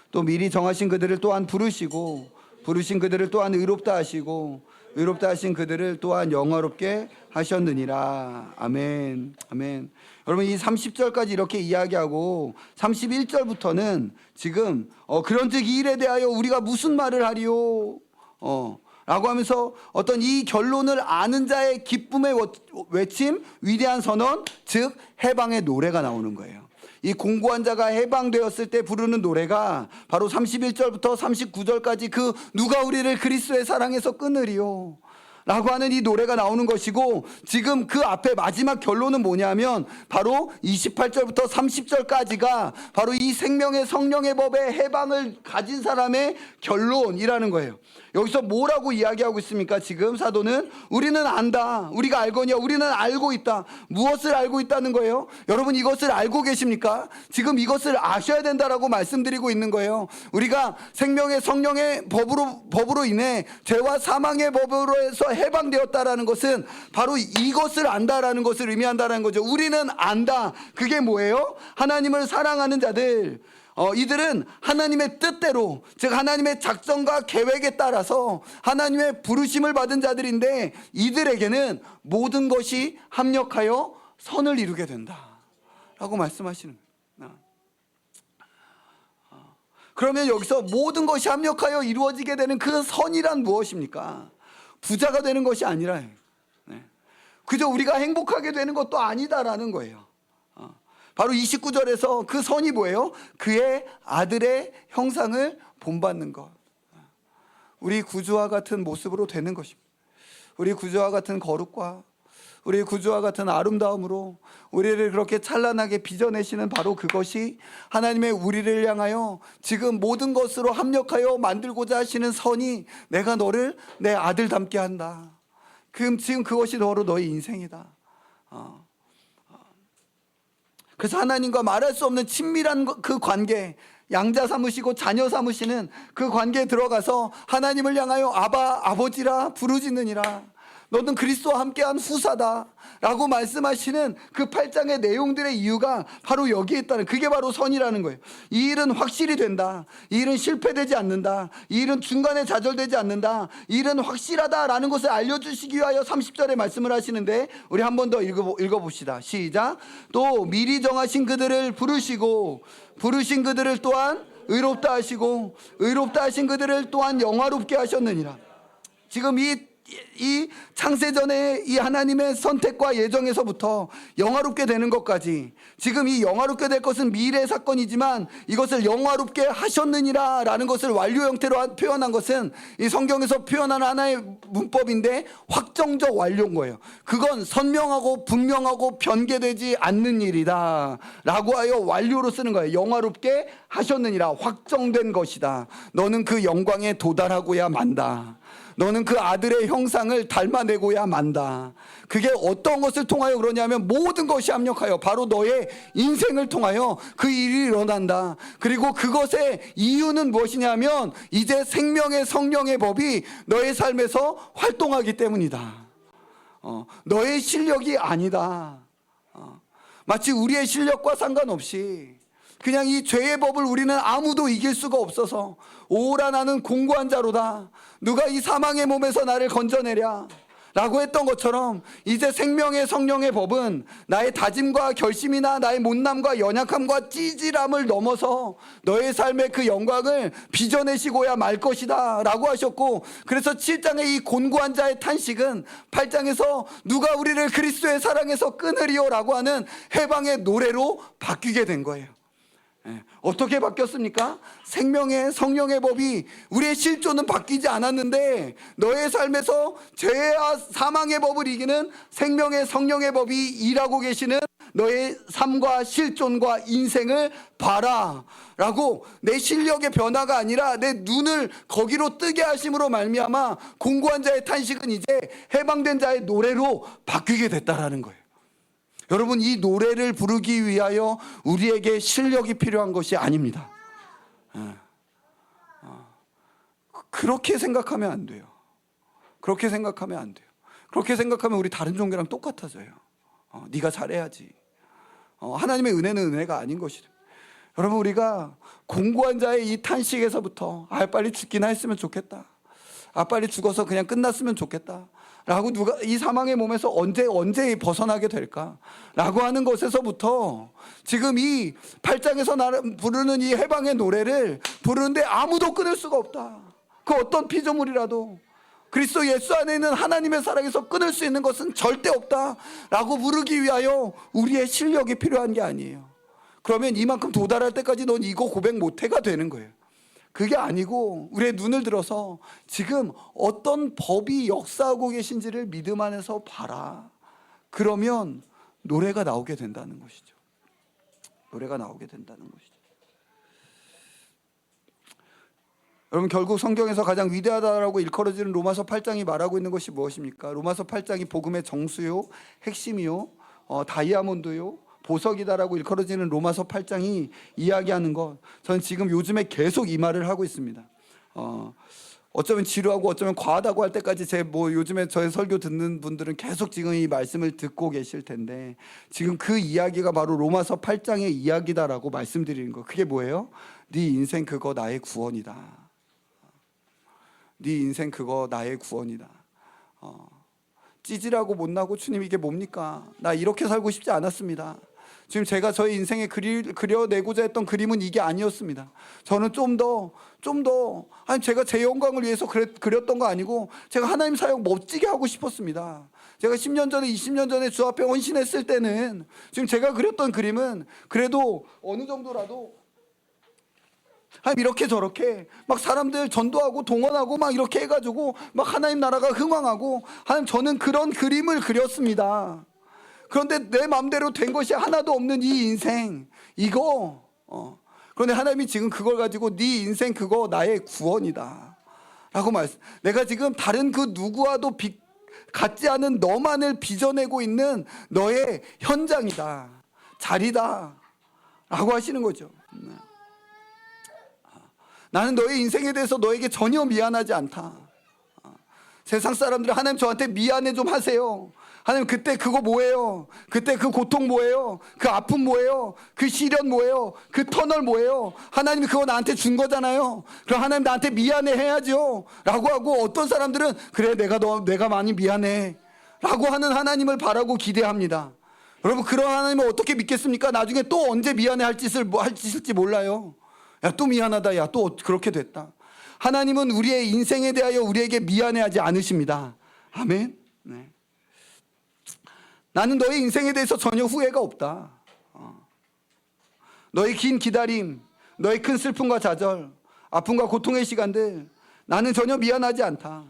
또 미리 정하신 그들을 또한 부르시고 부르신 그들을 또한 의롭다 하시고 의롭다 하신 그들을 또한 영화롭게 하셨느니라. 아멘. 아멘. 여러분 이 30절까지 이렇게 이야기하고 31절부터는 지금 그런즉 이 일에 대하여 우리가 무슨 말을 하리요? 라고 하면서 어떤 이 결론을 아는 자의 기쁨의 외침, 위대한 선언, 즉 해방의 노래가 나오는 거예요. 이 공고한 자가 해방되었을 때 부르는 노래가 바로 31절부터 39절까지 그 누가 우리를 그리스도의 사랑에서 끊으리요 라고 하는 이 노래가 나오는 것이고, 지금 그 앞에 마지막 결론은 뭐냐면 바로 28절부터 30절까지가 바로 이 생명의 성령의 법의 해방을 가진 사람의 결론이라는 거예요. 여기서 뭐라고 이야기하고 있습니까? 지금 사도는 우리는 안다, 우리가 알거니와 우리는 알고 있다. 무엇을 알고 있다는 거예요? 여러분 이것을 알고 계십니까? 지금 이것을 아셔야 된다라고 말씀드리고 있는 거예요. 우리가 생명의 성령의 법으로 인해 죄와 사망의 법으로 해서 해방되었다라는 것은 바로 이것을 안다라는 것을 의미한다는 거죠. 우리는 안다. 그게 뭐예요? 하나님을 사랑하는 자들, 이들은 하나님의 뜻대로, 즉 하나님의 작정과 계획에 따라서 하나님의 부르심을 받은 자들인데 이들에게는 모든 것이 합력하여 선을 이루게 된다 라고 말씀하시는 거예요. 그러면 여기서 모든 것이 합력하여 이루어지게 되는 그 선이란 무엇입니까? 부자가 되는 것이 아니라 그저 우리가 행복하게 되는 것도 아니다라는 거예요. 바로 29절에서 그 선이 뭐예요? 그의 아들의 형상을 본받는 것. 우리 구주와 같은 모습으로 되는 것입니다. 우리 구주와 같은 거룩과 우리 구주와 같은 아름다움으로 우리를 그렇게 찬란하게 빚어내시는 바로 그것이 하나님의 우리를 향하여 지금 모든 것으로 합력하여 만들고자 하시는 선이 내가 너를 내 아들 닮게 한다. 지금 그것이 바로 너의 인생이다. 그래서 하나님과 말할 수 없는 친밀한 그 관계, 양자 삼으시고 자녀 삼으시는 그 관계에 들어가서 하나님을 향하여 아바, 아버지라 부르짖느니라. 너는 그리스도와 함께한 후사다 라고 말씀하시는 그 8장의 내용들의 이유가 바로 여기에 있다는, 그게 바로 선이라는 거예요. 이 일은 확실히 된다. 이 일은 실패되지 않는다. 이 일은 중간에 좌절되지 않는다. 이 일은 확실하다라는 것을 알려주시기 위하여 30절에 말씀을 하시는데, 우리 한 번 더 읽어봅시다. 시작. 또 미리 정하신 그들을 부르시고 부르신 그들을 또한 의롭다 하시고 의롭다 하신 그들을 또한 영화롭게 하셨느니라. 지금 이 창세전의 이 하나님의 선택과 예정에서부터 영화롭게 되는 것까지, 지금 이 영화롭게 될 것은 미래의 사건이지만 이것을 영화롭게 하셨느니라 라는 것을 완료 형태로 표현한 것은 이 성경에서 표현한 하나의 문법인데 확정적 완료인 거예요. 그건 선명하고 분명하고 변개되지 않는 일이다 라고 하여 완료로 쓰는 거예요. 영화롭게 하셨느니라, 확정된 것이다. 너는 그 영광에 도달하고야 만다. 너는 그 아들의 형상을 닮아내고야 만다. 그게 어떤 것을 통하여 그러냐면 모든 것이 합력하여 바로 너의 인생을 통하여 그 일이 일어난다. 그리고 그것의 이유는 무엇이냐면 이제 생명의 성령의 법이 너의 삶에서 활동하기 때문이다. 너의 실력이 아니다. 마치 우리의 실력과 상관없이 그냥 이 죄의 법을 우리는 아무도 이길 수가 없어서 오라 나는 공고한 자로다. 누가 이 사망의 몸에서 나를 건져내랴 라고 했던 것처럼 이제 생명의 성령의 법은 나의 다짐과 결심이나 나의 못남과 연약함과 찌질함을 넘어서 너의 삶의 그 영광을 빚어내시고야 말 것이다 라고 하셨고, 그래서 7장의 이 곤고한 자의 탄식은 8장에서 누가 우리를 그리스도의 사랑에서 끊으리요 라고 하는 해방의 노래로 바뀌게 된 거예요. 어떻게 바뀌었습니까? 생명의 성령의 법이, 우리의 실존은 바뀌지 않았는데 너의 삶에서 죄와 사망의 법을 이기는 생명의 성령의 법이 일하고 계시는 너의 삶과 실존과 인생을 봐라 라고, 내 실력의 변화가 아니라 내 눈을 거기로 뜨게 하심으로 말미암아 공고한 자의 탄식은 이제 해방된 자의 노래로 바뀌게 됐다라는 거예요. 여러분, 이 노래를 부르기 위하여 우리에게 실력이 필요한 것이 아닙니다. 그렇게 생각하면 안 돼요. 그렇게 생각하면 안 돼요. 그렇게 생각하면 우리 다른 종교랑 똑같아져요. 네가 잘해야지. 하나님의 은혜는 은혜가 아닌 것이죠. 여러분, 우리가 공고한 자의 이 탄식에서부터 빨리 죽기나 했으면 좋겠다, 빨리 죽어서 그냥 끝났으면 좋겠다 라고, 누가 이 사망의 몸에서 언제 벗어나게 될까 라고 하는 것에서부터 지금 이 8장에서 부르는 이 해방의 노래를 부르는데 아무도 끊을 수가 없다. 그 어떤 피조물이라도 그리스도 예수 안에 있는 하나님의 사랑에서 끊을 수 있는 것은 절대 없다 라고 부르기 위하여 우리의 실력이 필요한 게 아니에요. 그러면 이만큼 도달할 때까지 넌 이거 고백 못해가 되는 거예요. 그게 아니고 우리의 눈을 들어서 지금 어떤 법이 역사하고 계신지를 믿음 안에서 봐라. 그러면 노래가 나오게 된다는 것이죠. 노래가 나오게 된다는 것이죠. 여러분, 결국 성경에서 가장 위대하다라고 일컬어지는 로마서 8장이 말하고 있는 것이 무엇입니까? 로마서 8장이 복음의 정수요, 핵심이요, 다이아몬드요, 보석이다라고 일컬어지는 로마서 8장이 이야기하는 것, 저는 지금 요즘에 계속 이 말을 하고 있습니다. 어쩌면 지루하고 어쩌면 과하다고 할 때까지 요즘에 저의 설교 듣는 분들은 계속 지금 이 말씀을 듣고 계실 텐데, 지금 그 이야기가 바로 로마서 8장의 이야기다라고 말씀드리는 거. 그게 뭐예요? 네 인생 그거 나의 구원이다. 네 인생 그거 나의 구원이다. 찌질하고 못나고 주님 이게 뭡니까? 나 이렇게 살고 싶지 않았습니다. 지금 제가 저의 인생에 그려내고자 했던 그림은 이게 아니었습니다. 저는 좀 더 아니, 제가 제 영광을 위해서 그렸던 거 아니고 제가 하나님 사역 멋지게 하고 싶었습니다. 제가 10년 전에 20년 전에 주 앞에 헌신했을 때는 지금 제가 그렸던 그림은 그래도 어느 정도라도 이렇게 저렇게 막 사람들 전도하고 동원하고 막 이렇게 해가지고 막 하나님 나라가 흥왕하고, 하나님 저는 그런 그림을 그렸습니다. 그런데 내 마음대로 된 것이 하나도 없는 이 인생 이거 그런데 하나님이 지금 그걸 가지고 네 인생 그거 나의 구원이다 라고 말씀. 내가 지금 다른 그 누구와도 같지 않은 너만을 빚어내고 있는 너의 현장이다, 자리다 라고 하시는 거죠. 나는 너의 인생에 대해서 너에게 전혀 미안하지 않다. 세상 사람들은 하나님 저한테 미안해 좀 하세요. 하나님 그때 그거 뭐예요? 그때 그 고통 뭐예요? 그 아픔 뭐예요? 그 시련 뭐예요? 그 터널 뭐예요? 하나님이 그거 나한테 준 거잖아요. 그럼 하나님 나한테 미안해 해야죠 라고 하고, 어떤 사람들은 그래 내가 많이 미안해 라고 하는 하나님을 바라고 기대합니다. 여러분, 그런 하나님을 어떻게 믿겠습니까? 나중에 또 언제 미안해 할 짓일지 몰라요. 야, 또 미안하다. 야, 또 그렇게 됐다. 하나님은 우리의 인생에 대하여 우리에게 미안해하지 않으십니다. 아멘. 네. 나는 너의 인생에 대해서 전혀 후회가 없다. 너의 긴 기다림, 너의 큰 슬픔과 좌절, 아픔과 고통의 시간들, 나는 전혀 미안하지 않다.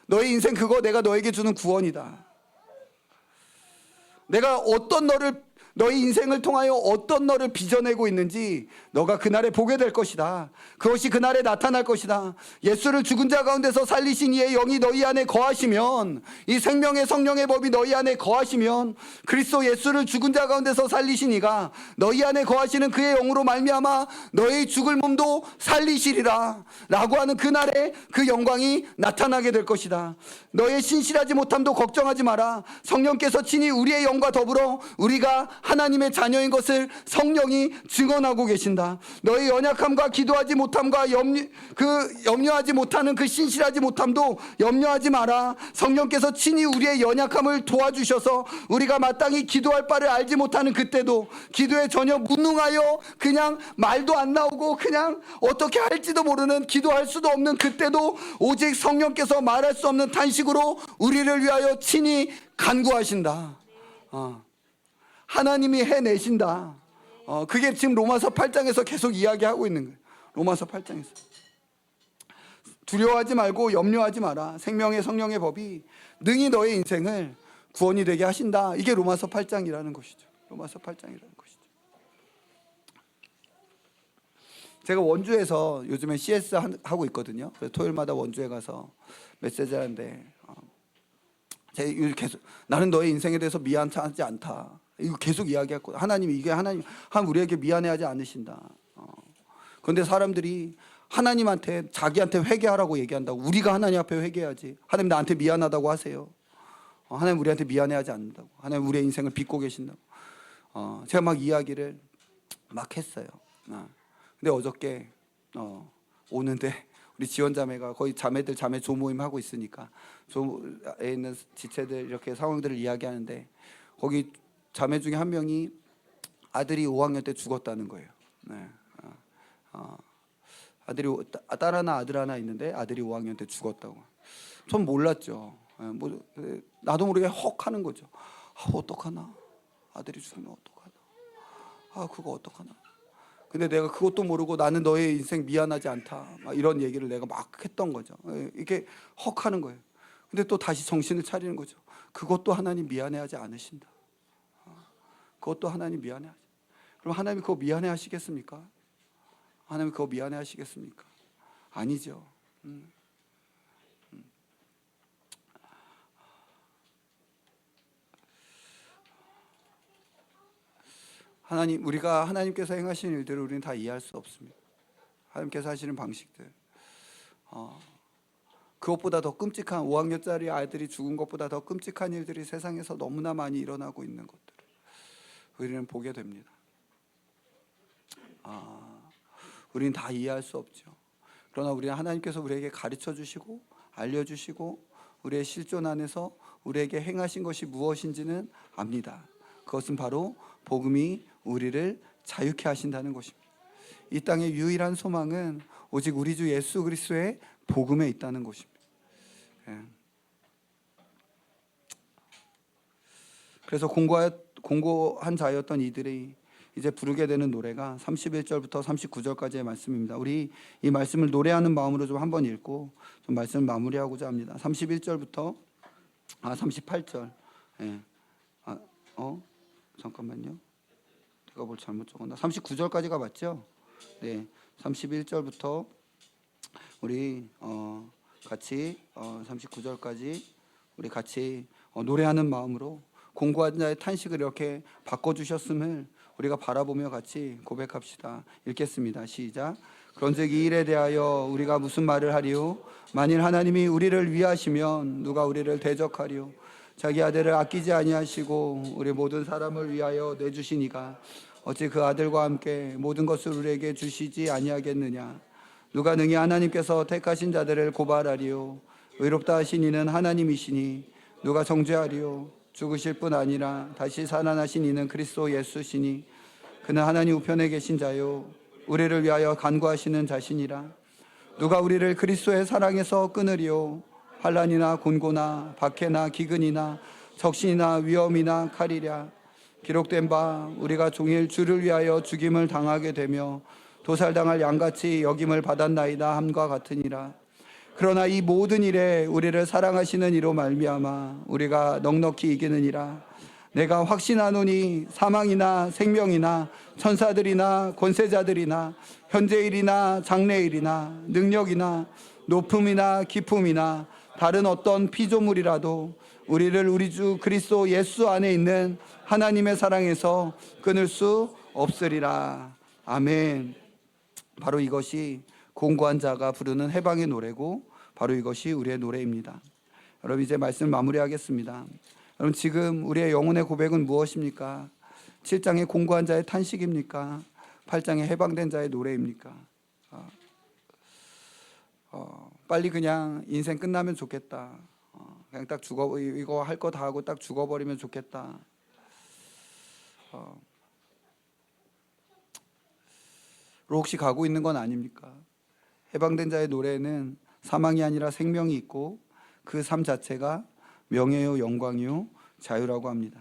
너의 인생 그거 내가 너에게 주는 구원이다. 내가 어떤 너희 인생을 통하여 어떤 너를 빚어내고 있는지 너가 그날에 보게 될 것이다. 그것이 그날에 나타날 것이다. 예수를 죽은 자 가운데서 살리신 이의 영이 너희 안에 거하시면, 이 생명의 성령의 법이 너희 안에 거하시면, 그리스도 예수를 죽은 자 가운데서 살리신 이가 너희 안에 거하시는 그의 영으로 말미암아 너희 죽을 몸도 살리시리라 라고 하는 그날에 그 영광이 나타나게 될 것이다. 너의 신실하지 못함도 걱정하지 마라. 성령께서 친히 우리의 영과 더불어 우리가 하나님의 자녀인 것을 성령이 증언하고 계신다. 너의 연약함과 기도하지 못함과 염려하지 못하는 그 신실하지 못함도 염려하지 마라. 성령께서 친히 우리의 연약함을 도와주셔서 우리가 마땅히 기도할 바를 알지 못하는 그때도, 기도에 전혀 무능하여 그냥 말도 안 나오고 그냥 어떻게 할지도 모르는, 기도할 수도 없는 그때도 오직 성령께서 말할 수 없는 탄식으로 우리를 위하여 친히 간구하신다. 하나님이 해내신다. 그게 지금 로마서 8장에서 계속 이야기하고 있는 거예요. 로마서 8장에서 두려워하지 말고 염려하지 마라. 생명의 성령의 법이 능히 너의 인생을 구원이 되게 하신다. 이게 로마서 8장이라는 것이죠. 로마서 8장이라는 것이죠. 제가 원주에서 요즘에 CS 하고 있거든요. 그래서 토요일마다 원주에 가서 메시지 하는데, 제가 계속 나는 너의 인생에 대해서 미안하지 않다. 이거 계속 이야기했거든요. 하나님이 이게 하나님 우리에게 미안해하지 않으신다. 그런데 사람들이 하나님한테 자기한테 회개하라고 얘기한다고. 우리가 하나님 앞에 회개해야지. 하나님 나한테 미안하다고 하세요. 하나님 우리한테 미안해하지 않는다고. 하나님 우리의 인생을 빚고 계신다고. 제가 막 이야기를 막 했어요. 근데 어저께 오는데 우리 지원자매가 거의 자매들 자매 조모임 하고 있으니까 조에 있는 지체들 이렇게 상황들을 이야기하는데, 거기 자매 중에 한 명이 아들이 5학년 때 죽었다는 거예요. 네. 아들이 딸 하나 아들 하나 있는데 아들이 5학년 때 죽었다고. 전 몰랐죠. 나도 모르게 헉 하는 거죠. 어떡하나, 아들이 죽으면 어떡하나, 그거 어떡하나. 근데 내가 그것도 모르고 나는 너의 인생 미안하지 않다, 막 이런 얘기를 내가 막 했던 거죠. 이렇게 헉 하는 거예요. 근데 또 다시 정신을 차리는 거죠. 그것도 하나님 미안해하지 않으신다. 그것도 하나님 미안해하지. 그럼 하나님이 그거 미안해하시겠습니까? 하나님 그거 미안해하시겠습니까? 아니죠. 하나님, 우리가 하나님께서 행하시는 일들을 우리는 다 이해할 수 없습니다. 하나님께서 하시는 방식들, 그것보다 더 끔찍한, 5학년짜리 아이들이 죽은 것보다 더 끔찍한 일들이 세상에서 너무나 많이 일어나고 있는 것들을 우리는 보게 됩니다. 우리는 다 이해할 수 없죠. 그러나 우리는 하나님께서 우리에게 가르쳐 주시고 알려주시고 우리의 실존 안에서 우리에게 행하신 것이 무엇인지는 압니다. 그것은 바로 복음이 우리를 자유케 하신다는 것입니다. 이 땅의 유일한 소망은 오직 우리 주 예수 그리스도의 복음에 있다는 것입니다. 그래서 공고한 자였던 이들이 이제 부르게 되는 노래가 31절부터 39절까지의 말씀입니다. 우리 이 말씀을 노래하는 마음으로 좀 한번 읽고 좀 말씀을 마무리하고자 합니다. 31절부터 38절. 잠깐만요. 제가 뭘 잘못 적었나? 39절까지가 맞죠? 네. 31절부터 우리 같이 39절까지 우리 같이 노래하는 마음으로 공고한 자의 탄식을 이렇게 바꿔주셨음을 우리가 바라보며 같이 고백합시다. 읽겠습니다. 시작. 그런즉 이 일에 대하여 우리가 무슨 말을 하리요? 만일 하나님이 우리를 위하시면 누가 우리를 대적하리요? 자기 아들을 아끼지 아니하시고 우리 모든 사람을 위하여 내주시니가 어찌 그 아들과 함께 모든 것을 우리에게 주시지 아니하겠느냐? 누가 능히 하나님께서 택하신 자들을 고발하리요? 의롭다 하신 이는 하나님이시니 누가 정죄하리요? 죽으실 뿐 아니라 다시 살아나신 이는 그리스도 예수시니 그는 하나님 우편에 계신 자요 우리를 위하여 간구하시는 자시니라. 누가 우리를 그리스도의 사랑에서 끊으리요? 환난이나 곤고나 박해나 기근이나 적신이나 위험이나 칼이랴. 기록된 바 우리가 종일 주를 위하여 죽임을 당하게 되며 도살당할 양같이 여김을 받았나이다 함과 같으니라. 그러나 이 모든 일에 우리를 사랑하시는 이로 말미암아 우리가 넉넉히 이기느니라. 내가 확신하노니 사망이나 생명이나 천사들이나 권세자들이나 현재일이나 장래일이나 능력이나 높음이나 깊음이나 다른 어떤 피조물이라도 우리를 우리 주 그리스도 예수 안에 있는 하나님의 사랑에서 끊을 수 없으리라. 아멘. 바로 이것이 공고한 자가 부르는 해방의 노래고 바로 이것이 우리의 노래입니다. 여러분, 이제 말씀 마무리하겠습니다. 여러분, 지금 우리의 영혼의 고백은 무엇입니까? 7장의 공고한 자의 탄식입니까? 8장의 해방된 자의 노래입니까? 빨리 그냥 인생 끝나면 좋겠다. 그냥 딱 이거 할 거 다 하고 딱 죽어버리면 좋겠다. 로 혹시 가고 있는 건 아닙니까? 해방된 자의 노래는 사망이 아니라 생명이 있고 그 삶 자체가 명예요 영광이요 자유라고 합니다.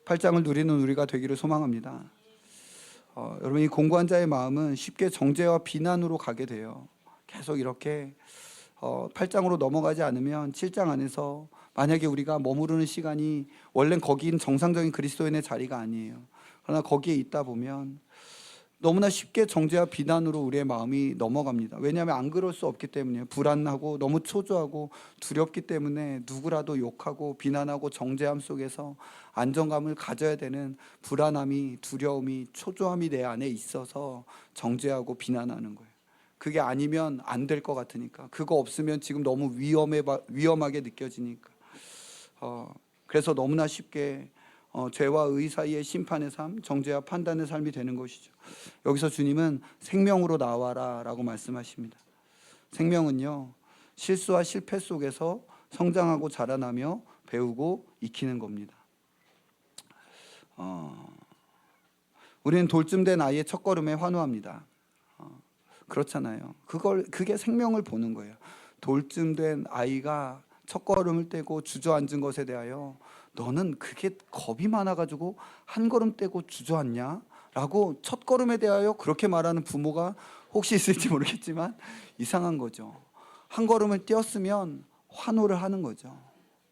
8장을 누리는 우리가 되기를 소망합니다. 여러분, 이 공고한 자의 마음은 쉽게 정죄와 비난으로 가게 돼요. 계속 이렇게 8장으로 넘어가지 않으면 7장 안에서 만약에 우리가 머무르는 시간이 원래는 거긴 정상적인 그리스도인의 자리가 아니에요. 그러나 거기에 있다 보면 너무나 쉽게 정죄와 비난으로 우리의 마음이 넘어갑니다. 왜냐하면 안 그럴 수 없기 때문이에요. 불안하고 너무 초조하고 두렵기 때문에 누구라도 욕하고 비난하고 정죄함 속에서 안정감을 가져야 되는 불안함이, 두려움이, 초조함이 내 안에 있어서 정죄하고 비난하는 거예요. 그게 아니면 안 될 것 같으니까, 그거 없으면 지금 너무 위험하게 느껴지니까. 그래서 너무나 쉽게 죄와 의 사이의 심판의 삶, 정죄와 판단의 삶이 되는 것이죠. 여기서 주님은 생명으로 나와라 라고 말씀하십니다. 생명은요, 실수와 실패 속에서 성장하고 자라나며 배우고 익히는 겁니다. 우리는 돌쯤 된 아이의 첫걸음에 환호합니다. 그렇잖아요. 그게 생명을 보는 거예요. 돌쯤 된 아이가 첫걸음을 떼고 주저앉은 것에 대하여 너는 그게 겁이 많아가지고 한 걸음 떼고 주저앉냐? 라고 첫걸음에 대하여 그렇게 말하는 부모가 혹시 있을지 모르겠지만 이상한 거죠. 한 걸음을 떼었으면 환호를 하는 거죠.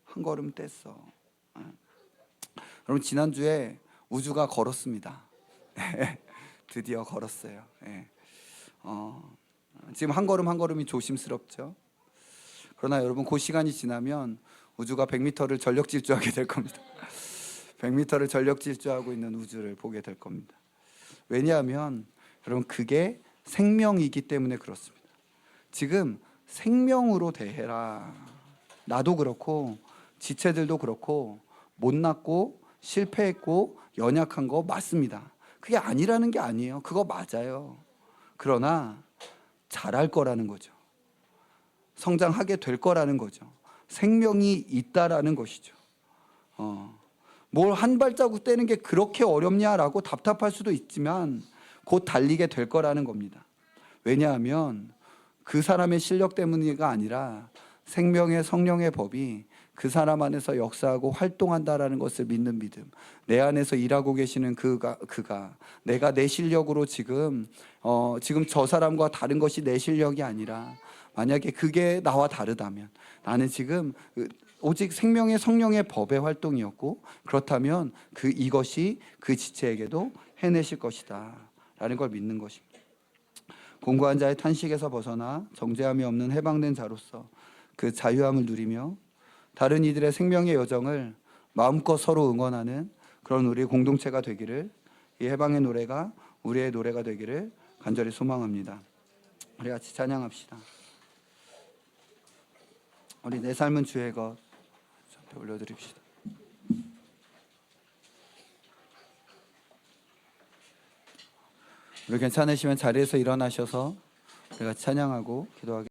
한 걸음 뗐어. 여러분, 지난주에 우주가 걸었습니다. 드디어 걸었어요. 지금 한 걸음 한 걸음이 조심스럽죠. 그러나 여러분, 그 시간이 지나면 우주가 100m를 전력 질주하게 될 겁니다. 100m를 전력 질주하고 있는 우주를 보게 될 겁니다. 왜냐하면 여러분, 그게 생명이기 때문에 그렇습니다. 지금 생명으로 대해라. 나도 그렇고 지체들도 그렇고 못났고 실패했고 연약한 거 맞습니다. 그게 아니라는 게 아니에요. 그거 맞아요. 그러나 잘할 거라는 거죠. 성장하게 될 거라는 거죠. 생명이 있다라는 것이죠. 뭘 한 발자국 떼는 게 그렇게 어렵냐라고 답답할 수도 있지만 곧 달리게 될 거라는 겁니다. 왜냐하면 그 사람의 실력 때문이가 아니라 생명의 성령의 법이 그 사람 안에서 역사하고 활동한다라는 것을 믿는 믿음. 내 안에서 일하고 계시는 그가 내가 내 실력으로 지금 저 사람과 다른 것이 내 실력이 아니라 만약에 그게 나와 다르다면 나는 지금 오직 생명의 성령의 법의 활동이었고 그렇다면 이것이 그 지체에게도 해내실 것이다 라는 걸 믿는 것입니다. 공고한 자의 탄식에서 벗어나 정죄함이 없는 해방된 자로서 그 자유함을 누리며 다른 이들의 생명의 여정을 마음껏 서로 응원하는 그런 우리 공동체가 되기를, 이 해방의 노래가 우리의 노래가 되기를 간절히 소망합니다. 우리 같이 찬양합시다. 우리 내 삶은 주의 것 앞에 올려드립시다. 우리 괜찮으시면 자리에서 일어나셔서 우리가 찬양하고 기도하겠습니다.